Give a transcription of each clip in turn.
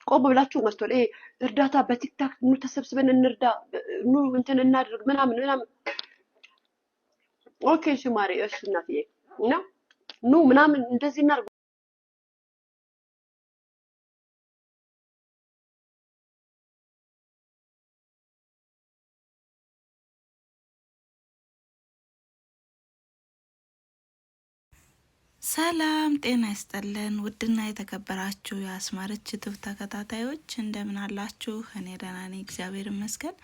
ቆም ብላችሁ መስቶል እርዳታ በቲክታክ ኑ ተሰብስበን እንርዳ ኑ እንትን እናድርግ ምናምን ምናምን ኦኬ እሺ ማሪ እሺ እናትዬ እና ኑ ምናምን እንደዚህ እናድርግ ሰላም ጤና ይስጥልን ውድና የተከበራችሁ የአስማረች ዩቲዩብ ተከታታዮች እንደምን አላችሁ? እኔ ደህና ነኝ እግዚአብሔር ይመስገን።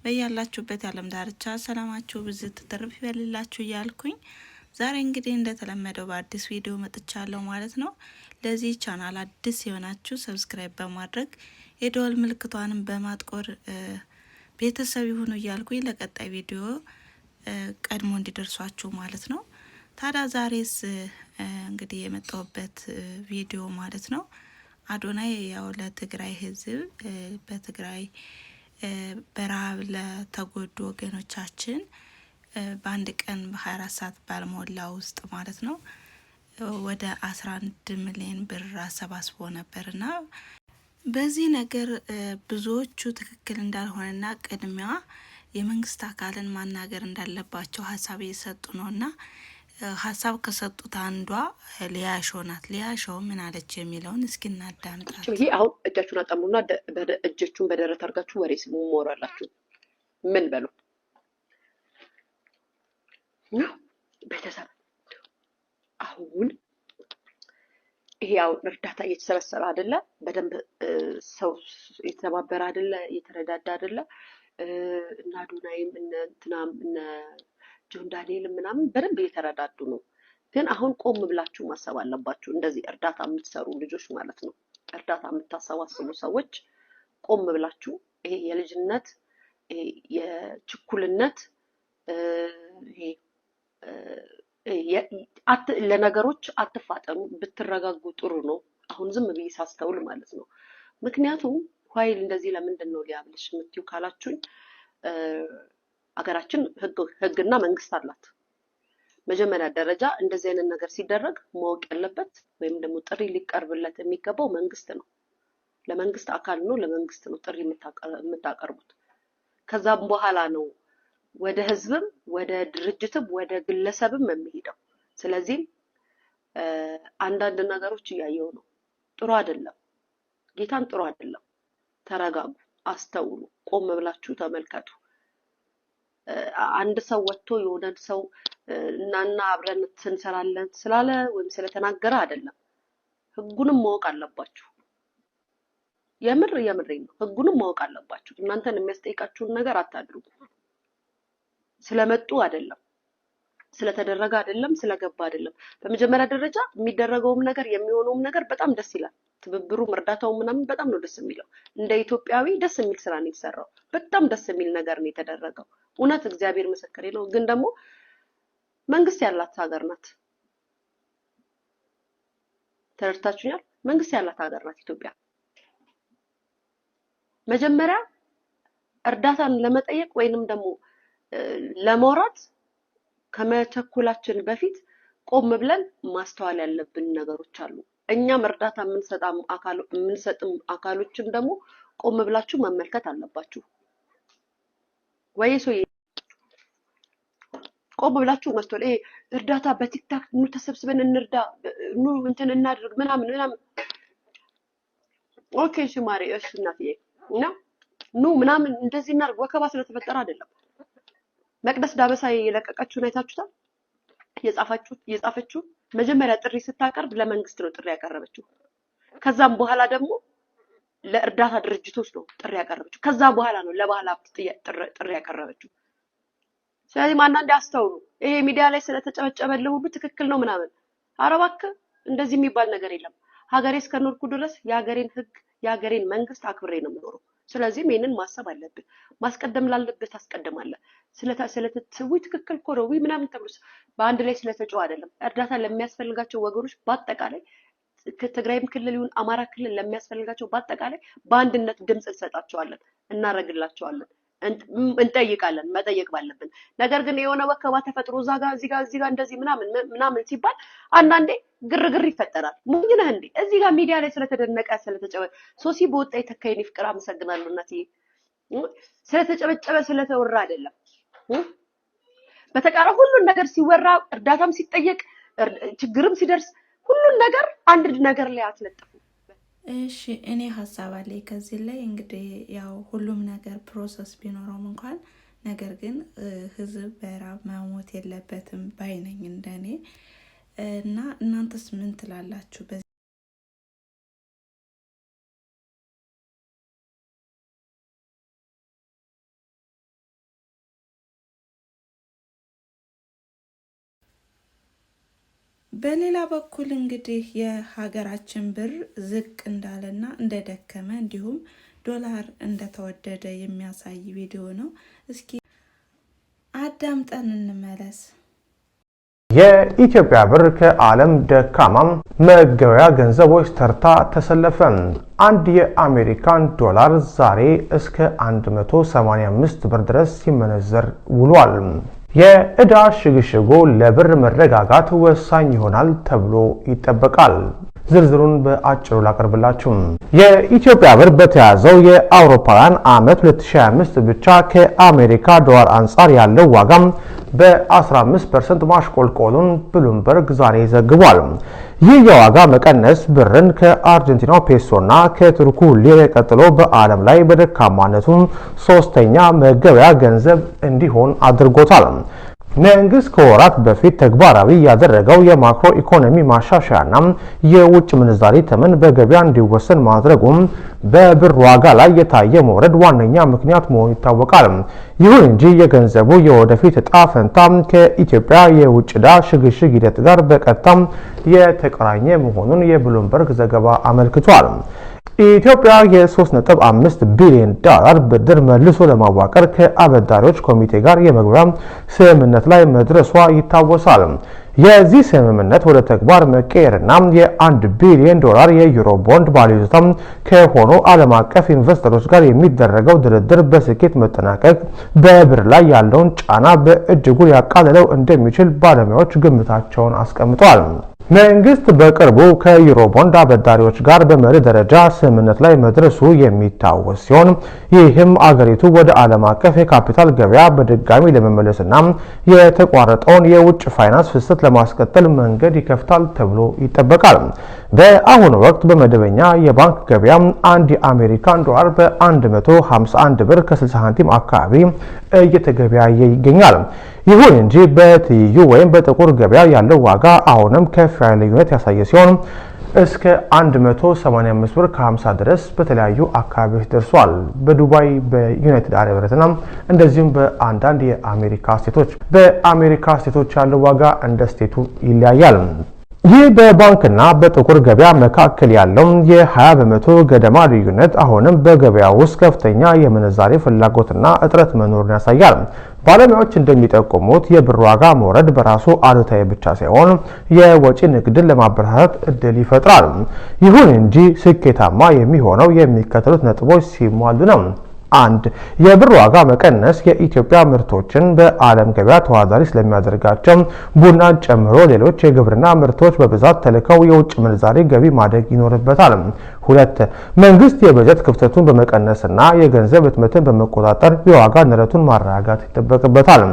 በያላችሁበት የዓለም ዳርቻ ሰላማችሁ ብዝት ትርፍ ይበልላችሁ እያልኩኝ ዛሬ እንግዲህ እንደተለመደው በአዲስ ቪዲዮ መጥቻለሁ ማለት ነው። ለዚህ ቻናል አዲስ የሆናችሁ ሰብስክራይብ በማድረግ የደወል ምልክቷንም በማጥቆር ቤተሰብ ይሁኑ እያልኩኝ ለቀጣይ ቪዲዮ ቀድሞ እንዲደርሷችሁ ማለት ነው። ታዲያ ዛሬስ እንግዲህ የመጣሁበት ቪዲዮ ማለት ነው አዶናይ ያው ለትግራይ ሕዝብ በትግራይ በረሃብ ለተጎዱ ወገኖቻችን በአንድ ቀን በ24 ሰዓት ባልሞላ ውስጥ ማለት ነው ወደ 11 ሚሊዮን ብር አሰባስቦ ነበርና በዚህ ነገር ብዙዎቹ ትክክል እንዳልሆነና ቅድሚያ የመንግስት አካልን ማናገር እንዳለባቸው ሀሳብ እየሰጡ ነውና ሀሳብ ከሰጡት አንዷ ሊያሾ ናት። ሊያሾ ምን አለች የሚለውን እስኪ እናዳምጣት። ይሄ አሁን እጃችሁን አጣሙና እጃችሁን በደረት አድርጋችሁ ወሬ ስሙ ሞራላችሁ ምን በሉ ነው ቤተሰብ አሁን ይሄ አሁን እርዳታ እየተሰበሰበ አይደለ? በደንብ ሰው የተባበረ አይደለ? የተረዳዳ አይደለ? እና አዶናይም እነ እንትናም እነ ጆን ዳንኤል ምናምን በደንብ እየተረዳዱ ነው። ግን አሁን ቆም ብላችሁ ማሰብ አለባችሁ። እንደዚህ እርዳታ የምትሰሩ ልጆች ማለት ነው፣ እርዳታ የምታሰባስቡ ሰዎች ቆም ብላችሁ ይሄ የልጅነት የችኩልነት ለነገሮች አትፋጠኑ፣ ብትረጋጉ ጥሩ ነው። አሁን ዝም ብዬ ሳስተውል ማለት ነው። ምክንያቱም ኃይል እንደዚህ ለምንድን ነው ሊያብልሽ የምትዩ ካላችሁኝ አገራችን ህግና መንግስት አላት። መጀመሪያ ደረጃ እንደዚህ አይነት ነገር ሲደረግ ማወቅ ያለበት ወይም ደግሞ ጥሪ ሊቀርብለት የሚገባው መንግስት ነው። ለመንግስት አካል ነው፣ ለመንግስት ነው ጥሪ የምታቀርቡት። ከዛም በኋላ ነው ወደ ህዝብም ወደ ድርጅትም ወደ ግለሰብም የሚሄደው። ስለዚህ አንዳንድ ነገሮች እያየው ነው፣ ጥሩ አይደለም፣ ጌታን ጥሩ አይደለም። ተረጋጉ፣ አስተውሉ፣ ቆም ብላችሁ ተመልከቱ። አንድ ሰው ወጥቶ የሆነ ሰው እናና አብረን እንሰራለን ስላለ ወይም ስለተናገረ አይደለም። ህጉንም ማወቅ አለባችሁ። የምሬን ነው። ህጉንም ማወቅ አለባችሁ። እናንተን የሚያስጠይቃችሁን ነገር አታድርጉ። ስለመጡ አይደለም፣ ስለተደረገ አይደለም፣ ስለገባ አይደለም። በመጀመሪያ ደረጃ የሚደረገውም ነገር የሚሆነውም ነገር በጣም ደስ ይላል። ትብብሩም እርዳታው ምናምን በጣም ነው ደስ የሚለው። እንደ ኢትዮጵያዊ ደስ የሚል ስራ ነው የተሰራው። በጣም ደስ የሚል ነገር ነው የተደረገው። እውነት እግዚአብሔር ምስክሬ ነው። ግን ደግሞ መንግስት ያላት ሀገር ናት። ተረድታችሁኛል? መንግስት ያላት ሀገር ናት ኢትዮጵያ። መጀመሪያ እርዳታን ለመጠየቅ ወይንም ደግሞ ለማውራት ከመቸኩላችን በፊት ቆም ብለን ማስተዋል ያለብን ነገሮች አሉ። እኛም እርዳታ የምንሰጥም አካሎችን ደግሞ ቆም ብላችሁ መመልከት አለባችሁ። ወይስ ቆም ብላችሁ መስቶል እርዳታ በቲክታክ ኑ ተሰብስበን እንርዳ ኑ እንትን እናድርግ ምናምን ምናምን ኦኬ እሺ ማሪ እሺ እናትዬ እና ኑ ምናምን እንደዚህ እናድርግ ወከባ ስለተፈጠረ አይደለም። መቅደስ ዳበሳ የለቀቀችውን አይታችሁታል? የጻፈችው መጀመሪያ ጥሪ ስታቀርብ ለመንግስት ነው ጥሪ ያቀረበችው። ከዛም በኋላ ደግሞ ለእርዳታ ድርጅቶች ነው ጥሪ ያቀረበችው። ከዛ በኋላ ነው ለባህል ሀብት ጥሪ ያቀረበችው። ስለዚህ አንዳንዴ አስተውሉ። ይሄ ሚዲያ ላይ ስለተጨበጨበልህ ሁሉ ትክክል ነው ምናምን፣ ኧረ እባክህ እንደዚህ የሚባል ነገር የለም። ሀገሬ እስከኖርኩ ድረስ የሀገሬን ህግ የሀገሬን መንግስት አክብሬ ነው የምኖረው። ስለዚህም ይሄንን ማሰብ አለብን። ማስቀደም ላለበት ታስቀድማለህ። ስለተሰዊ ትክክል እኮ ነው ምናምን ተብሎ በአንድ ላይ ስለተጨው አይደለም። እርዳታ ለሚያስፈልጋቸው ወገኖች በአጠቃላይ ከትግራይም ክልል ይሁን አማራ ክልል ለሚያስፈልጋቸው በአጠቃላይ በአንድነት ድምጽ እንሰጣቸዋለን፣ እናረግላቸዋለን። እንጠይቃለን መጠየቅ ባለብን ነገር ግን የሆነ ወከባ ተፈጥሮ እዚህ ጋር እንደዚህ ምናምን ሲባል አንዳንዴ ግርግር ይፈጠራል። ሞኝ ነህ እንዴ? እዚህ ጋር ሚዲያ ላይ ስለተደነቀ ስለተጨበ ሶሲ በወጣ የተካይኒ ፍቅር አመሰግናለሁ እናትዬ። ስለተጨበጨበ ስለተወራ አይደለም። በተቃራ ሁሉን ነገር ሲወራ እርዳታም ሲጠየቅ ችግርም ሲደርስ ሁሉን ነገር አንድ ነገር ላይ አትለጥፉ። እሺ እኔ ሀሳብ አለኝ ከዚህ ላይ እንግዲህ ያው ሁሉም ነገር ፕሮሰስ ቢኖረውም እንኳን ነገር ግን ህዝብ በራብ መሞት የለበትም ባይነኝ እንደኔ እና እናንተስ ምን ትላላችሁ? በሌላ በኩል እንግዲህ የሀገራችን ብር ዝቅ እንዳለና እንደደከመ እንዲሁም ዶላር እንደተወደደ የሚያሳይ ቪዲዮ ነው። እስኪ አዳምጠን እንመለስ። የኢትዮጵያ ብር ከዓለም ደካማም መገበያ ገንዘቦች ተርታ ተሰለፈ። አንድ የአሜሪካን ዶላር ዛሬ እስከ 185 ብር ድረስ ሲመነዘር ውሏል። የዕዳ ሽግሽጉ ለብር መረጋጋት ወሳኝ ይሆናል ተብሎ ይጠበቃል። ዝርዝሩን በአጭሩ ላቀርብላችሁ። የኢትዮጵያ ብር በተያዘው የአውሮፓውያን ዓመት 2025 ብቻ ከአሜሪካ ዶላር አንጻር ያለው ዋጋም በ15% ማሽቆልቆሉን ብሉምበርግ ዛሬ ዘግቧል። ይህ የዋጋ መቀነስ ብርን ከአርጀንቲናው ፔሶና ከቱርኩ ሊሬ ቀጥሎ በዓለም ላይ በደካማነቱ ሶስተኛ መገበያ ገንዘብ እንዲሆን አድርጎታል። መንግስት ከወራት በፊት ተግባራዊ ያደረገው የማክሮ ኢኮኖሚ ማሻሻያና የውጭ ምንዛሪ ተመን በገበያ እንዲወሰን ማድረጉም በብር ዋጋ ላይ የታየ መውረድ ዋነኛ ምክንያት መሆኑ ይታወቃል። ይሁን እንጂ የገንዘቡ የወደፊት ዕጣ ፈንታ ከኢትዮጵያ የውጭ ዕዳ ሽግሽግ ሂደት ጋር በቀጥታ የተቆራኘ መሆኑን የብሉምበርግ ዘገባ አመልክቷል። ኢትዮጵያ የ3.5 ቢሊዮን ዶላር ብድር መልሶ ለማዋቀር ከአበዳሪዎች ኮሚቴ ጋር የመግቢያ ስምምነት ላይ መድረሷ ይታወሳል። የዚህ ስምምነት ወደ ተግባር መቀየርና የ1 ቢሊዮን ዶላር የዩሮ ቦንድ ባለይዞታ ከሆኑ ዓለም አቀፍ ኢንቨስተሮች ጋር የሚደረገው ድርድር በስኬት መጠናቀቅ በብር ላይ ያለውን ጫና በእጅጉ ሊያቃልለው እንደሚችል ባለሙያዎች ግምታቸውን አስቀምጠዋል። መንግስት በቅርቡ ከዩሮ ቦንድ አበዳሪዎች ጋር በመርህ ደረጃ ስምምነት ላይ መድረሱ የሚታወስ ሲሆን ይህም አገሪቱ ወደ ዓለም አቀፍ የካፒታል ገበያ በድጋሚ ለመመለስና የተቋረጠውን የውጭ ፋይናንስ ፍሰት ለማስቀጠል መንገድ ይከፍታል ተብሎ ይጠበቃል። በአሁኑ ወቅት በመደበኛ የባንክ ገበያ አንድ የአሜሪካን ዶላር በ151 ብር ከ60 ሳንቲም አካባቢ እየተገበያየ ይገኛል። ይሁን እንጂ በትይዩ ወይም በጥቁር ገበያ ያለው ዋጋ አሁንም ከፍ ያለ ልዩነት ያሳየ ሲሆን እስከ 185 ብር ከ50 ድረስ በተለያዩ አካባቢዎች ደርሷል። በዱባይ፣ በዩናይትድ አረብ ኤሚሬትና እንደዚሁም በአንዳንድ የአሜሪካ ስቴቶች ያለው ዋጋ እንደ ስቴቱ ይለያያል። ይህ በባንክና በጥቁር ገበያ መካከል ያለው የ20 በመቶ ገደማ ልዩነት አሁንም በገበያ ውስጥ ከፍተኛ የምንዛሬ ፍላጎትና እጥረት መኖሩን ያሳያል። ባለሙያዎች እንደሚጠቁሙት የብር ዋጋ መውረድ በራሱ አሉታዊ ብቻ ሳይሆን የወጪ ንግድን ለማበረታታት እድል ይፈጥራል። ይሁን እንጂ ስኬታማ የሚሆነው የሚከተሉት ነጥቦች ሲሟሉ ነው። 1. የብር ዋጋ መቀነስ የኢትዮጵያ ምርቶችን በዓለም ገበያ ተወዳዳሪ ስለሚያደርጋቸው ቡናን ጨምሮ ሌሎች የግብርና ምርቶች በብዛት ተልከው የውጭ ምንዛሬ ገቢ ማደግ ይኖርበታል። 2. መንግስት የበጀት ክፍተቱን በመቀነስና የገንዘብ ህትመትን በመቆጣጠር የዋጋ ንረቱን ማረጋጋት ይጠበቅበታል።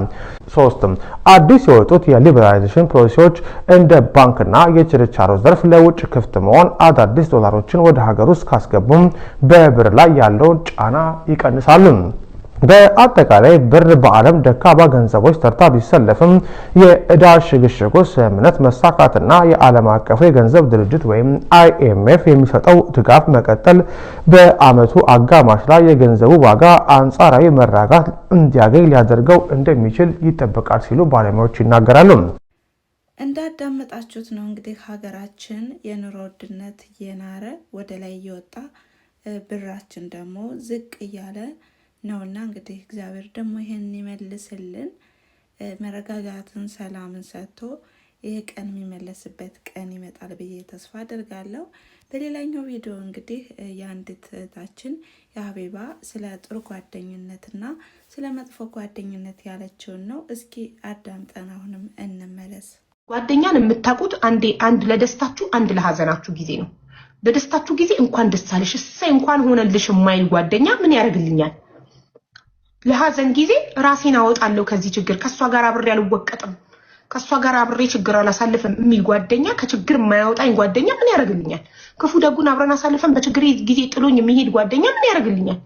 3. አዲስ የወጡት የሊበራላይዜሽን ፖሊሲዎች እንደ ባንክና የችርቻሮ ዘርፍ ለውጭ ክፍት መሆን አዳዲስ ዶላሮችን ወደ ሀገር ውስጥ ካስገቡም በብር ላይ ያለውን ጫና ይቀንሳሉ። በአጠቃላይ ብር በዓለም ደካማ ገንዘቦች ተርታ ቢሰለፍም የዕዳ ሽግሽጉ ስምምነት መሳካትና የዓለም አቀፉ የገንዘብ ድርጅት ወይም IMF የሚሰጠው ድጋፍ መቀጠል በዓመቱ አጋማሽ ላይ የገንዘቡ ዋጋ አንጻራዊ መረጋጋት እንዲያገኝ ሊያደርገው እንደሚችል ይጠበቃል ሲሉ ባለሙያዎች ይናገራሉ። እንዳዳመጣችሁት ነው እንግዲህ ሀገራችን የኑሮ ውድነት እየናረ ወደ ላይ እየወጣ ብራችን ደግሞ ዝቅ እያለ ነውና እንግዲህ እግዚአብሔር ደግሞ ይሄን ይመልስልን፣ መረጋጋትን ሰላምን ሰጥቶ ይሄ ቀን የሚመለስበት ቀን ይመጣል ብዬ ተስፋ አደርጋለሁ። በሌላኛው ቪዲዮ እንግዲህ የአንዲት እህታችን የሀቢባ ስለ ጥሩ ጓደኝነትና ስለ መጥፎ ጓደኝነት ያለችውን ነው። እስኪ አዳምጠን አሁንም እንመለስ። ጓደኛን የምታውቁት አንድ ለደስታችሁ አንድ ለሐዘናችሁ ጊዜ ነው። በደስታችሁ ጊዜ እንኳን ደስ አለሽ እሰይ እንኳን ሆነልሽ የማይል ጓደኛ ምን ያደርግልኛል? ለሐዘን ጊዜ ራሴን አወጣለሁ ከዚህ ችግር ከሷ ጋር አብሬ አልወቀጥም ከሷ ጋር አብሬ ችግር አላሳልፈም የሚል ጓደኛ ከችግር የማያወጣኝ ጓደኛ ምን ያደርግልኛል? ክፉ ደጉን አብረን አሳልፈን በችግር ጊዜ ጥሎኝ የሚሄድ ጓደኛ ምን ያደርግልኛል?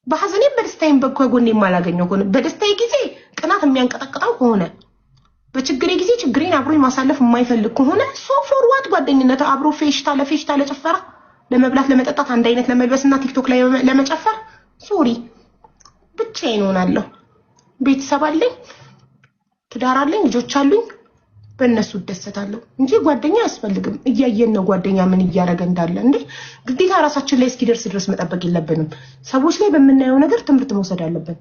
በሐዘኔም በደስታዬም በጎኔ የማላገኘው ሆነ በደስታዬ ጊዜ ቅናት የሚያንቀጠቅጠው ሆነ በችግሬ ጊዜ ችግሬን አብሮኝ ማሳለፍ የማይፈልግ ከሆነ ሶ ፎርዋርድ ጓደኝነት አብሮ ፌሽታ ለጭፈራ ለመብላት ለመጠጣት አንድ አይነት ለመልበስና ቲክቶክ ላይ ለመጨፈር ሶሪ ብቻዬን ሆናለሁ። ቤተሰብ አለኝ ትዳር አለኝ ልጆች አሉኝ በእነሱ ደሰታለሁ እንጂ ጓደኛ አያስፈልግም። እያየን ነው ጓደኛ ምን እያደረገ እንዳለ እንዴ ግዴታ ራሳችን ላይ እስኪደርስ ድረስ መጠበቅ የለብንም። ሰዎች ላይ በመናየው ነገር ትምህርት መውሰድ አለብን።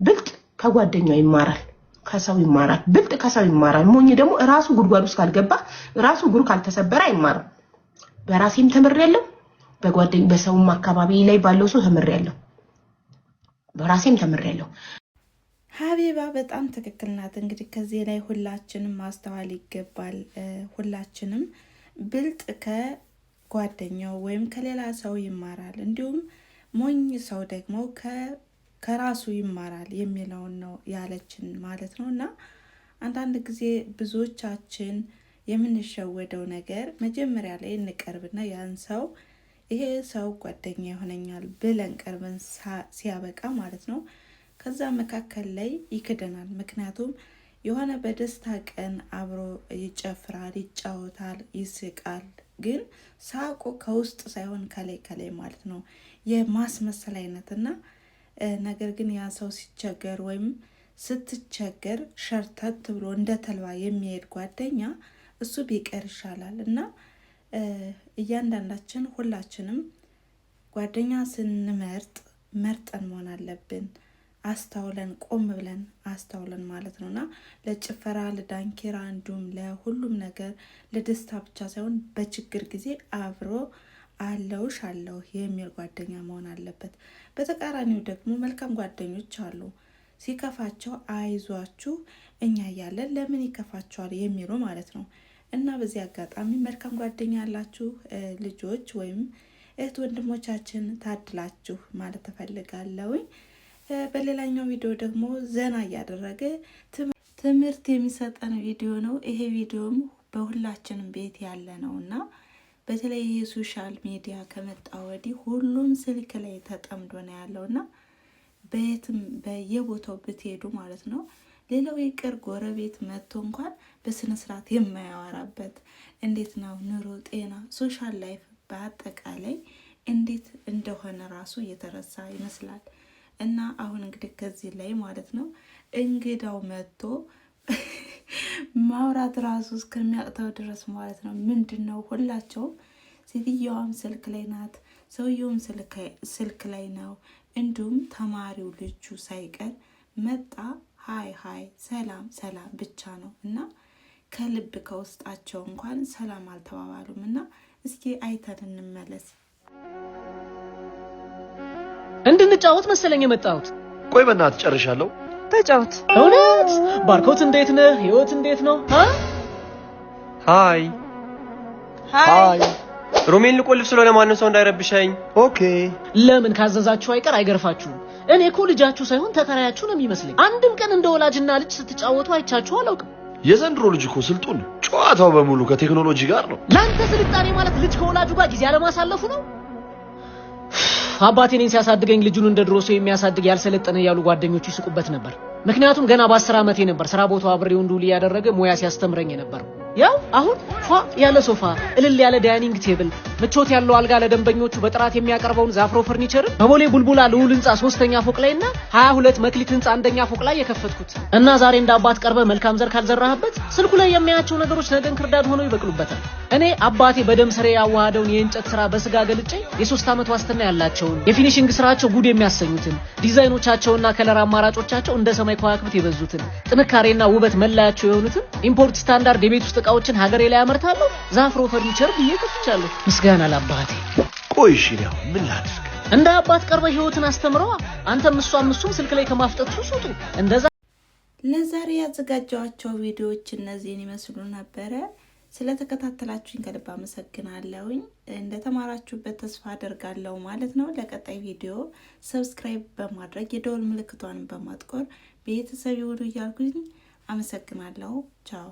ብልጥ ከጓደኛው ይማራል ከሰው ይማራል ብልጥ ከሰው ይማራል። ሞኝ ደግሞ ራሱ ጉድጓድ ውስጥ ካልገባ ራሱ እግሩ ካልተሰበረ አይማርም። በራሴም ተምሬያለሁ በሰውም አካባቢ ላይ ባለው ሰው ተምሬያለሁ በራሴም ተምሬያለሁ። ሀቢባ በጣም ትክክል ናት። እንግዲህ ከዚህ ላይ ሁላችንም ማስተዋል ይገባል። ሁላችንም ብልጥ ከጓደኛው ወይም ከሌላ ሰው ይማራል፣ እንዲሁም ሞኝ ሰው ደግሞ ከራሱ ይማራል የሚለውን ነው ያለችን ማለት ነው። እና አንዳንድ ጊዜ ብዙዎቻችን የምንሸወደው ነገር መጀመሪያ ላይ እንቀርብና ያን ሰው ይሄ ሰው ጓደኛ ይሆነኛል ብለን ቀርበን ሲያበቃ ማለት ነው ከዛ መካከል ላይ ይክደናል። ምክንያቱም የሆነ በደስታ ቀን አብሮ ይጨፍራል ይጫወታል ይስቃል፣ ግን ሳቁ ከውስጥ ሳይሆን ከላይ ማለት ነው የማስመሰል አይነትና ነገር ግን ያ ሰው ሲቸገር ወይም ስትቸገር ሸርተት ብሎ እንደ ተልባ የሚሄድ ጓደኛ እሱ ቢቀር ይሻላል። እና እያንዳንዳችን ሁላችንም ጓደኛ ስንመርጥ መርጠን መሆን አለብን። አስተውለን ቆም ብለን አስተውለን ማለት ነውና ለጭፈራ ለዳንኪራ እንዲሁም ለሁሉም ነገር ለደስታ ብቻ ሳይሆን በችግር ጊዜ አብሮ አለውሽ አለው የሚል ጓደኛ መሆን አለበት። በተቃራኒው ደግሞ መልካም ጓደኞች አሉ። ሲከፋቸው አይዟችሁ እኛ ያለን ለምን ይከፋቸዋል የሚሉ ማለት ነው። እና በዚህ አጋጣሚ መልካም ጓደኛ ያላችሁ ልጆች ወይም እህት ወንድሞቻችን ታድላችሁ ማለት ተፈልጋለሁ። በሌላኛው ቪዲዮ ደግሞ ዘና እያደረገ ትምህርት የሚሰጠን ቪዲዮ ነው። ይሄ ቪዲዮም በሁላችንም ቤት ያለ ነውና በተለይ የሶሻል ሚዲያ ከመጣ ወዲህ ሁሉም ስልክ ላይ ተጠምዶ ነው ያለውና በየትም በየቦታው ብትሄዱ ማለት ነው ሌላው ይቅር ጎረቤት መጥቶ እንኳን በስነ ስርዓት የማያወራበት እንዴት ነው ኑሮ ጤና ሶሻል ላይፍ በአጠቃላይ እንዴት እንደሆነ ራሱ እየተረሳ ይመስላል። እና አሁን እንግዲህ ከዚህ ላይ ማለት ነው እንግዳው መጥቶ ማውራት ራሱ እስከሚያቅተው ድረስ ማለት ነው ምንድነው ሁላቸውም ሴትየዋም ስልክ ላይ ናት፣ ሰውየውም ስልክ ላይ ነው፣ እንዲሁም ተማሪው ልጁ ሳይቀር መጣ ሃይ ሰላም ብቻ ነው። እና ከልብ ከውስጣቸው እንኳን ሰላም አልተባባሉም። እና እስኪ አይተን እንመለስ። እንድንጫወት መሰለኝ የመጣሁት። ቆይ በእናትህ ጨርሻለሁ። ተጫወት። እውነት ባርኮት እንዴት ነህ? ህይወት እንዴት ነው? ሃይ ሮሜን ልቆልፍ ስለሆነ ማንም ሰው እንዳይረብሸኝ። ኦኬ። ለምን ካዘዛችሁ አይቀር አይገርፋችሁም? እኔ እኮ ልጃችሁ ሳይሆን ተከራያችሁ ነው የሚመስለኝ። አንድም ቀን እንደ ወላጅና ልጅ ስትጫወቱ አይቻችሁ አላውቅም። የዘንድሮ ልጅ እኮ ስልጡን፣ ጨዋታው በሙሉ ከቴክኖሎጂ ጋር ነው። ላንተ ስልጣኔ ማለት ልጅ ከወላጁ ጋር ጊዜ አለማሳለፉ ነው። አባቴ እኔን ሲያሳድገኝ ልጁን እንደ ድሮ ሰው የሚያሳድግ ያልሰለጠነ ያሉ ጓደኞቹ ይስቁበት ነበር። ምክንያቱም ገና በ10 ዓመቴ ነበር ስራ ቦታው አብሬው እንዱል ያደረገ ሙያ ሲያስተምረኝ ነበር። ያው አሁን ያለ ሶፋ እልል ያለ ዳይኒንግ ቴብል ምቾት ያለው አልጋ ለደንበኞቹ በጥራት የሚያቀርበውን ዛፍሮ ፈርኒቸር በቦሌ ቡልቡላ ልዑል ህንጻ 3ኛ ፎቅ ላይና 22 መክሊት ህንጻ 1ኛ ፎቅ ላይ የከፈትኩት እና ዛሬ እንደ አባት ቀርበ መልካም ዘር ካልዘራህበት ስልኩ ላይ የሚያያቸው ነገሮች ነገን ክርዳድ ሆነው ይበቅሉበታል። እኔ አባቴ በደም ስሬ ያዋሃደውን የእንጨት ስራ በስጋ ገልጬ የ3 አመት ዋስትና ያላቸውን የፊኒሺንግ ስራቸው ጉድ የሚያሰኙትን ዲዛይኖቻቸውና ከለር አማራጮቻቸው እንደ ሰማይ ከዋክብት የበዙትን ጥንካሬና ውበት መለያቸው የሆኑትን ኢምፖርት ስታንዳርድ የቤት ውስጥ ዕቃዎችን ሀገሬ ላይ አመርታለሁ። ዛፍሮ ፈርኒቸር ብዬ ከፍቻለሁ። ምስጋና ለአባቴ። ቆይ እሺ ነው ምን ላድርግ? እንደ አባት ቀርበህ ህይወትን አስተምረዋ። አንተም እሷም ስልክ ላይ ከማፍጠጥ ሱሱጡ እንደዛ። ለዛሬ ያዘጋጀኋቸው ቪዲዮዎች እነዚህን ይመስሉ ነበረ። ስለተከታተላችሁኝ ከልብ አመሰግናለሁኝ። እንደተማራችሁበት ተስፋ አደርጋለሁ ማለት ነው። ለቀጣይ ቪዲዮ ሰብስክራይብ በማድረግ የደወል ምልክቷን በማጥቆር ቤተሰብ ይሁኑ እያልኩኝ አመሰግናለሁ። ቻው።